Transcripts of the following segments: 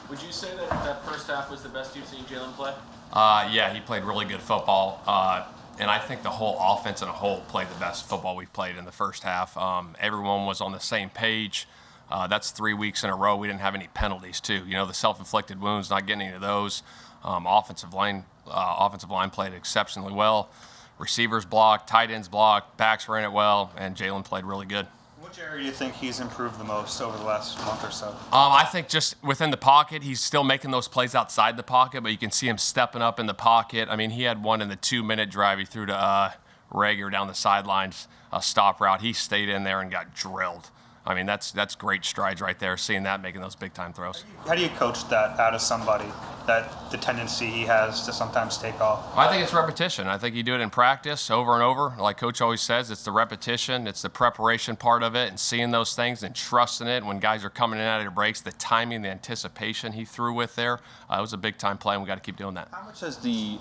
Would you say that that first half was the best you've seen Jalen play? Yeah, he played really good football. And I think the whole offense in a whole played the best football we've played in the first half. Everyone was on the same page. That's 3 weeks in a row. We didn't have any penalties, too. You know, the self-inflicted wounds, not getting any of those. Offensive line played exceptionally well. Receivers blocked, tight ends blocked, backs ran it well, and Jalen played really good. Which area do you think he's improved the most over the last month or so? I think just within the pocket, he's still making those plays outside the pocket, but you can see him stepping up in the pocket. I mean, he had one in the 2-minute drive. He threw to Rager down the sidelines, a stop route. He stayed in there and got drilled. I mean, that's great strides right there, seeing that, making those big-time throws. How do you coach that out of somebody, that the tendency he has to sometimes take off? I think it's repetition. I think you do it in practice over and over. Like Coach always says, it's the repetition, it's the preparation part of it, and seeing those things and trusting it when guys are coming in out of their breaks, the timing, the anticipation he threw with there. It was a big-time play, and we got to keep doing that. How much has the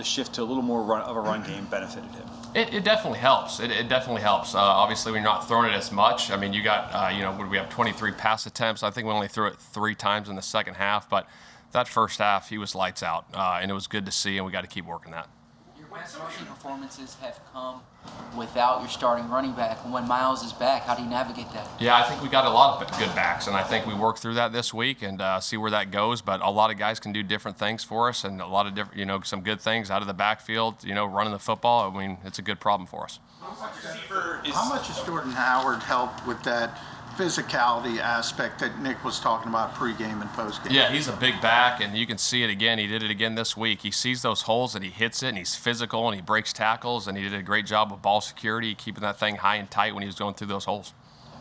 shift to a little more of a run game benefited him? It definitely helps. It definitely helps. Obviously, we're not throwing it as much. I mean, you got, we have 23 pass attempts. I think we only threw it 3 times in the second half, but that first half, he was lights out, and it was good to see, and we got to keep working that. Your best rushing performances have come without your starting running back. When Miles is back, how do you navigate that? Yeah, I think we got a lot of good backs, and I think we work through that this week and see where that goes. But a lot of guys can do different things for us, and a lot of different, some good things out of the backfield. Running the football. I mean, it's a good problem for us. How much has Jordan Howard helped with that physicality aspect that Nick was talking about pregame and postgame? Yeah, he's a big back, and you can see it again. He did it again this week. He sees those holes, and he hits it, and he's physical, and he breaks tackles, and he did a great job with ball security, keeping that thing high and tight when he was going through those holes.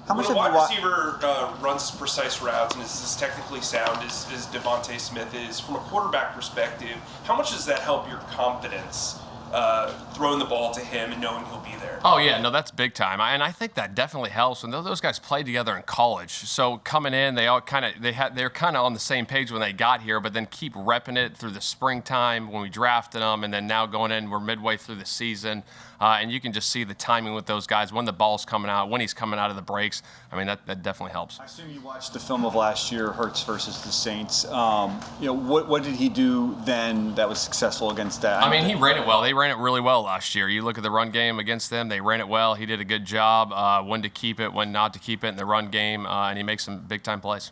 When a wide receiver runs precise routes and is as technically sound as Devontae Smith is, from a quarterback perspective, how much does that help your confidence throwing the ball to him and knowing he'll be there? Oh, yeah, no, that's big time. And I think that definitely helps. And those guys played together in college. So coming in, they're kind of on the same page when they got here, but then keep repping it through the springtime when we drafted them, and then now going in, we're midway through the season. And you can just see the timing with those guys, when the ball's coming out, when he's coming out of the breaks. I mean, that definitely helps. I assume you watched the film of last year, Hurts versus the Saints. What did he do then that was successful against that? I mean, he ran it well. They ran it really well last year. You look at the run game against them, they ran it well. He did a good job, when to keep it, when not to keep it in the run game, and he makes some big-time plays.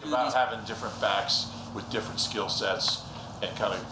About having different backs with different skill sets and kind of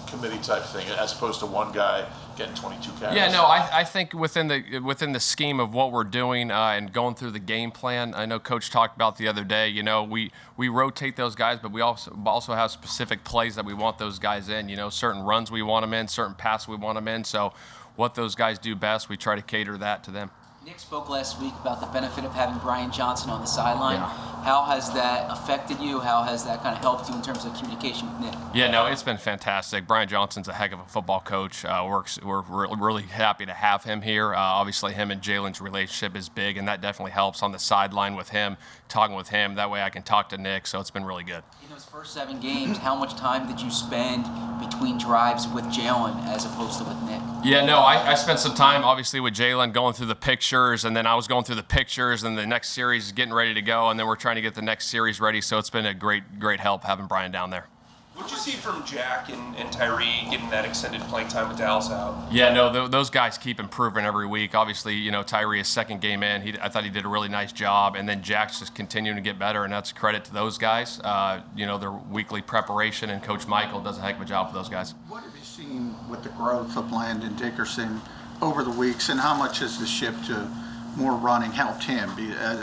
committee type thing, as opposed to one guy getting 22 catches. Yeah, no, I think within the scheme of what we're doing and going through the game plan, I know Coach talked about the other day, we rotate those guys, but we also have specific plays that we want those guys in, certain runs we want them in, certain passes we want them in. So what those guys do best, we try to cater that to them. Nick spoke last week about the benefit of having Brian Johnson on the sideline. Yeah. How has that affected you? How has that kind of helped you in terms of communication with Nick? Yeah, no, it's been fantastic. Brian Johnson's a heck of a football coach. We're really happy to have him here. Obviously, him and Jalen's relationship is big, and that definitely helps on the sideline with him, talking with him. That way I can talk to Nick, so it's been really good. In those first 7 games, how much time did you spend between drives with Jalen as opposed to with Nick? Yeah, no, I spent some time, obviously, with Jalen going through the pictures, and then I was going through the pictures, and the next series is getting ready to go, and then we're trying to get the next series ready, so it's been a great help having Brian down there. What did you see from Jack and Tyree getting that extended playing time with Dallas out? Yeah, no, those guys keep improving every week. Obviously, Tyree, his second game in, I thought he did a really nice job, and then Jack's just continuing to get better, and that's credit to those guys. Their weekly preparation, and Coach Michael does a heck of a job for those guys. What have you seen with the growth of Landon Dickerson over the weeks, and how much has the shift to more running helped him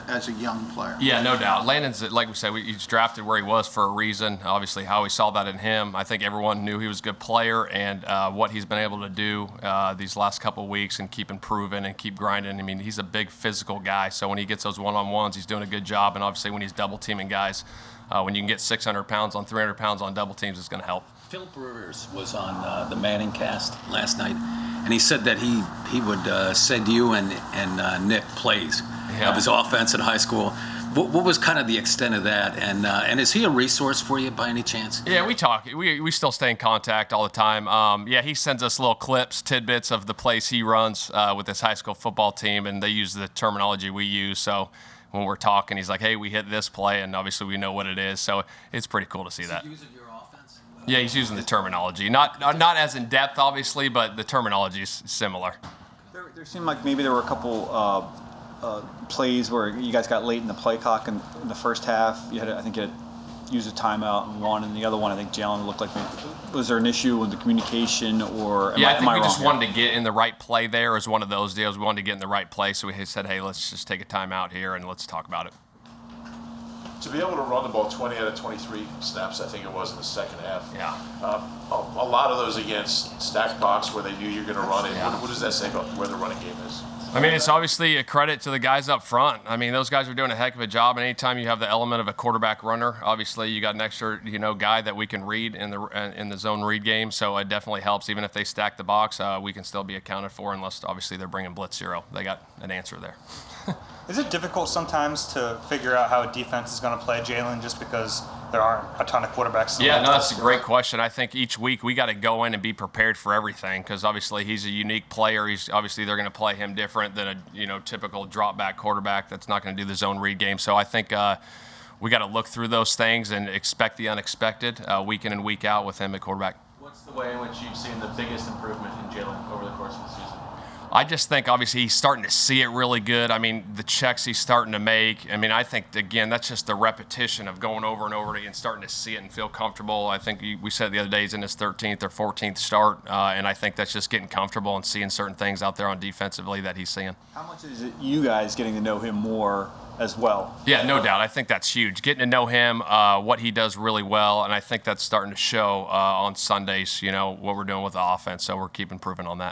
as a young player? Yeah, no doubt. Landon's, like we said, he's drafted where he was for a reason. Obviously, how we saw that in him. I think everyone knew he was a good player, and what he's been able to do these last couple of weeks and keep improving and keep grinding. I mean, he's a big physical guy, so when he gets those one-on-ones, he's doing a good job. And obviously, when he's double-teaming guys, when you can get 600 pounds on 300 pounds on double teams, it's going to help. Philip Rivers was on the Manning cast last night, and he said that he would send you and Nick plays of his offense in high school. What was kind of the extent of that, and is he a resource for you by any chance? Yeah, we talk. We still stay in contact all the time. He sends us little clips, tidbits of the plays he runs with his high school football team, and they use the terminology we use. So when we're talking, he's like, hey, we hit this play, and obviously we know what it is. So it's pretty cool to see that. Using your offense? Yeah, he's using the terminology. Not as in depth, obviously, but the terminology is similar. There seemed like maybe there were a couple plays where you guys got late in the play clock in the first half. You had, I think, you had used a timeout in one, and the other one, I think Jalen looked like was there an issue with the communication, or I think we just wrong wanted to get in the right play there. It was one of those deals. We wanted to get in the right play, so we said, hey, let's just take a timeout here and let's talk about it. To be able to run the ball 20 out of 23 snaps, I think it was in the second half. Yeah. A lot of those against stacked box where they knew you're going to run it. Yeah. What does that say about where the running game is? I mean, it's obviously a credit to the guys up front. I mean, those guys are doing a heck of a job. And anytime you have the element of a quarterback runner, obviously you got an extra, guy that we can read in the zone read game. So it definitely helps. Even if they stack the box, we can still be accounted for, unless obviously they're bringing blitz zero. They got an answer there. Is it difficult sometimes to figure out how a defense is going to play Jalen, just because there aren't a ton of quarterbacks? Yeah, no, that's a great question. I think each week we got to go in and be prepared for everything, because obviously he's a unique player. Obviously they're going to play him different than a typical drop back quarterback that's not going to do the zone read game. So I think we got to look through those things and expect the unexpected week in and week out with him at quarterback. What's the way in which you've seen the biggest improvement in Jalen over the course of the season? I just think obviously he's starting to see it really good. I mean, the checks he's starting to make. I mean, I think, again, that's just the repetition of going over and over again, starting to see it and feel comfortable. I think we said the other day he's in his 13th or 14th start, and I think that's just getting comfortable and seeing certain things out there on defensively that he's seeing. How much is it you guys getting to know him more as well? Yeah, no doubt. I think that's huge. Getting to know him, what he does really well, and I think that's starting to show on Sundays, what we're doing with the offense, so we're keep improving on that.